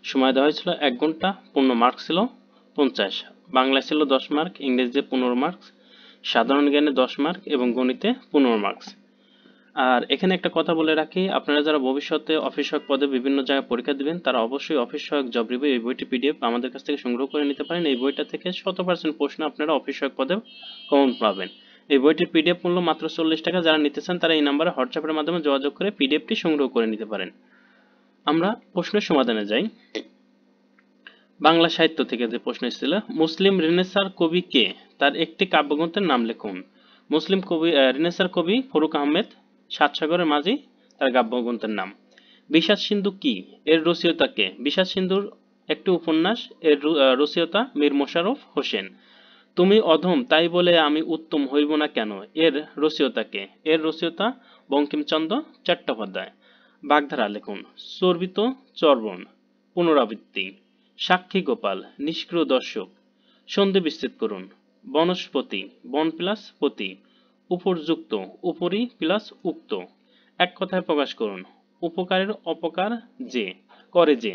সময় দেওয়া হয়েছিল 1 ঘন্টা, পূর্ণ মার্ক ছিল 50, বাংলায় ছিল 10 মার্ক, ইংরেজিতে 15 মার্কস, সাধারণ জ্ঞানে 10 মার্ক এবং গণিতে 15 মার্কস। আর এখানে একটা কথা বলে রাখি, আপনারা যারা ভবিষ্যতে অফিস সহায়ক পদে বিভিন্ন জায়গায় পরীক্ষা দিবেন তারা অবশ্যই অফিস সহায়ক জব রিভিউ এই বইটি পিডিএফ আমাদের কাছ থেকে সংগ্রহ করে নিতে পারেন। এই বইটা থেকে 100% প্রশ্ন আপনারা অফিস সহায়ক পদে কমন পাবেন। এই বইটির পিডিএফ মূল্য মাত্র 40 টাকা। যারা নিতে চান তারা এই নাম্বারে হোয়াটসঅ্যাপের মাধ্যমে যোগাযোগ করে পিডিএফটি সংগ্রহ করে নিতে পারেন। আমরা প্রশ্নের সমাধানে যাই। বাংলা সাহিত্য থেকে যে প্রশ্ন এসেছিল, মুসলিম রেনেসাঁ কবি কে? তার একটি কাব্যগ্রন্থের নাম লিখুন। মুসলিম কবি রেনেসাঁ কবি ফরুক আহমেদ সাতসাগরের মাঝি, তার কাব্যগ্রন্থের নাম। বিষাদ সিন্ধু কি? এর রচয়িতা কে? বিষাদ সিন্ধুর একটি উপন্যাস, এর রচয়িতা মীর মোশাররফ হোসেন। তুমি অধম তাই বলে আমি উত্তম হইব না কেন? এর রচয়িতা কে? এর রচয়িতা বঙ্কিমচন্দ্র চট্টোপাধ্যায়। বাগধারা লিখুন। চর্বিত চর্বণ, পুনরাবৃত্তি। সাক্ষী গোপাল, নিষ্ক্রিয় দর্শক। সন্ধি বিচ্ছেদ করুন। বনস্পতি, বন প্লাস পতি। উপরযুক্ত, উপরি প্লাস উক্ত। এক কথায় প্রকাশ করুন। উপকারের অপকার যে করে যে,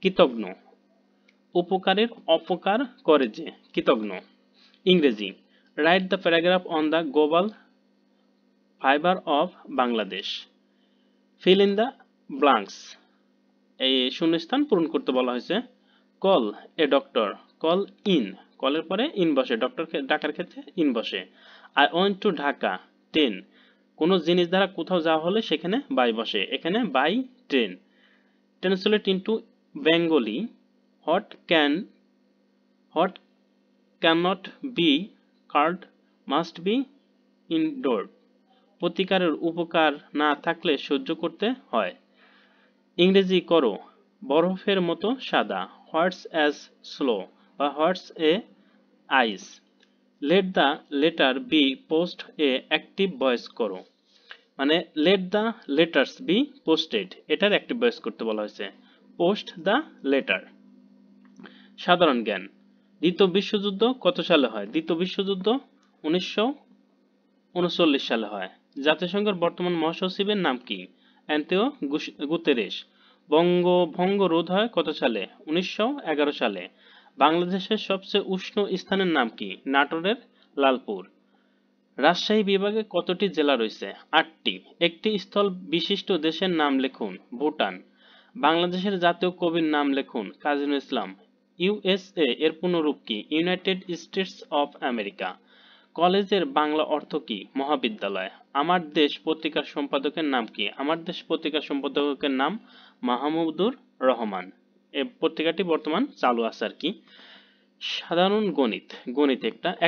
কৃতজ্ঞ। উপকারের অপকার করে যে, কৃতজ্ঞ। ইংরেজি, write the paragraph on the global fibre of Bangladesh. Fill in the blanks, এই শূন্যস্থান পূরণ করতে বলা হয়েছে। Call a doctor, call in, কলের পরে ইন বসে, ডক্টর ডাকার ক্ষেত্রে ইন বসে। I went to Dhaka, train. কোনো জিনিস দ্বারা কোথাও যাওয়া হলে সেখানে বাই বসে, এখানে by train. Translate into Bengali, what can't be cured must be endured. প্রতিকারের উপকার না থাকলে সহ্য করতে হয়। ইংরেজি করো, বরফের মতো সাদা। হোয়াটস অ্যাজ স্লো বা what's a ice. Let the letter be post এ অ্যাক্টিভ ভয়েস করো, মানে let the letters be posted, এটার অ্যাক্টিভ ভয়েস করতে বলা হয়েছে। Post the letter. সাধারণ জ্ঞান, দ্বিতীয় বিশ্বযুদ্ধ কত সালে হয়? দ্বিতীয় বিশ্বযুদ্ধ 1939 সালে হয়। জাতিসংঘের বর্তমান মহাসচিবের নাম কি? Antonio Guterres. বঙ্গভঙ্গ রোধ হয় কত সালে? 1911 সালে। বাংলাদেশের সবচেয়ে উষ্ণ স্থানের নাম কি? নাটোরের লালপুর। রাজশাহী বিভাগে কতটি জেলা রয়েছে? 8টি। একটি স্থল বিশিষ্ট দেশের নাম লিখুন। ভুটান। বাংলাদেশের জাতীয় কবির নাম লিখুন। কাজী নজরুল ইসলাম। ইউএসএ এর পূর্ণরূপ কি? United states of America. কলেজের বাংলা অর্থ কি? মহাবিদ্যালয়। আমার দেশ পত্রিকার সম্পাদকের নাম কি? আমার দেশ পত্রিকার সম্পাদকের নাম মাহমুদুর রহমান। এই পত্রিকাটি বর্তমান চালু আছে আর কি। সাধারণ গণিত,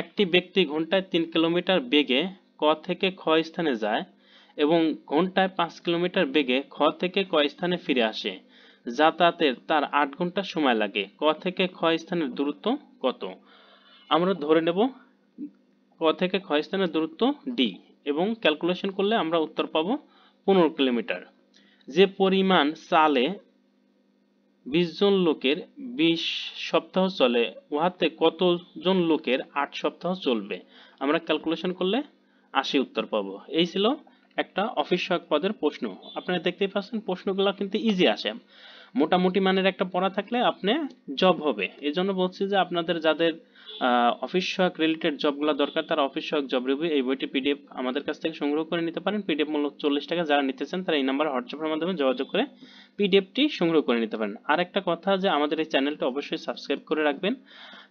একটি ব্যক্তি ঘন্টায় 3 কিলোমিটার বেগে ক থেকে খ স্থানে যায় এবং ঘন্টায় 5 কিলোমিটার বেগে খ থেকে ক স্থানে ফিরে আসে। যাতায়াতের তার 8 ঘন্টা সময় লাগে। ক থেকে খ স্থানের দূরত্ব কত? আমরা ধরে নেব ক থেকে খ স্থানের দূরত্ব ডি এবং ক্যালকুলেশন করলে আমরা উত্তর পাবো 15 কিলোমিটার। যে পরিমাণ চালে 20 জন লোকের 20 সপ্তাহ চলে, উহাতে কতজন লোকের 8 সপ্তাহ চলবে? আমরা ক্যালকুলেশন করলে 80 উত্তর পাবো। এই ছিল একটা অফিস সহায়ক পদের প্রশ্ন। আপনারা দেখতেই পাচ্ছেন প্রশ্নগুলো কিন্তু ইজি আসে। মোটামুটি মানের একটা পড়া থাকলে আপনি জব হবে। এই জন্য বলছি যে আপনাদের যাদের অফিস সহায়ক রিলেটেড জবগুলো দরকার তারা অফিস সহায়ক জব রিভিউ এই বইটি পিডিএফ আমাদের কাছ থেকে সংগ্রহ করে নিতে পারেন। পিডিএফ মূল্য 40 টাকা। যারা নিতে চান তারা এই নাম্বারে হোয়াটসঅ্যাপের মাধ্যমে যোগাযোগ করে পিডিএফটি সংগ্রহ করে নিতে পারেন। আর একটা কথা যে আমাদের এই চ্যানেলটা অবশ্যই সাবস্ক্রাইব করে রাখবেন,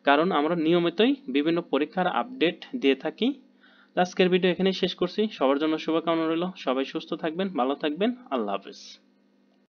কারণ আমরা নিয়মিতই বিভিন্ন পরীক্ষার আপডেট দিয়ে থাকি। আজকের ভিডিও এখানেই শেষ করছি। সবার জন্য শুভকামনা রইল। সবাই সুস্থ থাকবেন, ভালো থাকবেন। আল্লাহ হাফেজ।